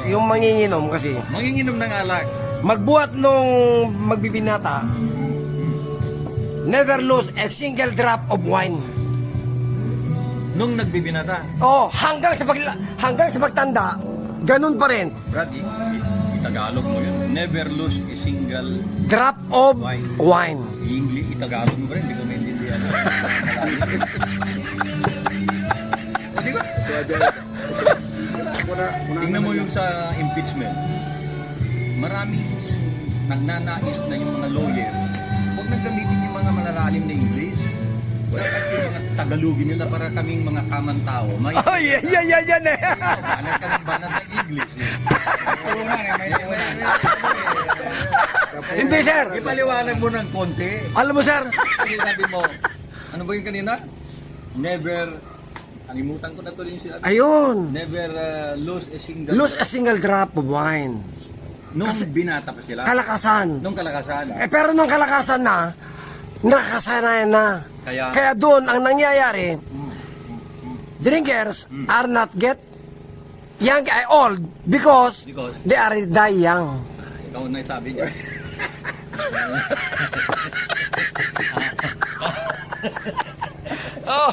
yung manginginom kasi, Manginginom ng alak. magbuhat nung magbibinata, never lose a single drop of wine. Nung nagbibinata. Oh, hanggang sa pagtanda, ganun pa rin. Brad, Tagalog mo yun. Never lose a single Drop of Wine. wine. English. Tagalog mo rin. Hindi ko maintindihan. O, di ba? Tingnan mo yung sa impeachment. Maraming nagnanais na yung mga lawyers. Huwag nang gamitin yung mga malalalim na English. Wala kahit yung mga Tagalogin yun na para kaming mga kamang tao. May Oh, yan eh. banat ka ng banat ng English. Hindi, sir. Ipaliwanag mo ng konti. Alam mo, sir, Kasi sabi mo, ano ba yung kanina? Never, alimutan ko na to rin sila. ayun. Never lose a single... Lose a single drop of wine. Nung binata pa sila. Kalakasan. Nung kalakasan. Pero nung kalakasan na, nakasanayan na. Kaya doon, ang nangyayari, drinkers are not get young, old because Because? they are die young. Ikaw na sabi niya. Oh.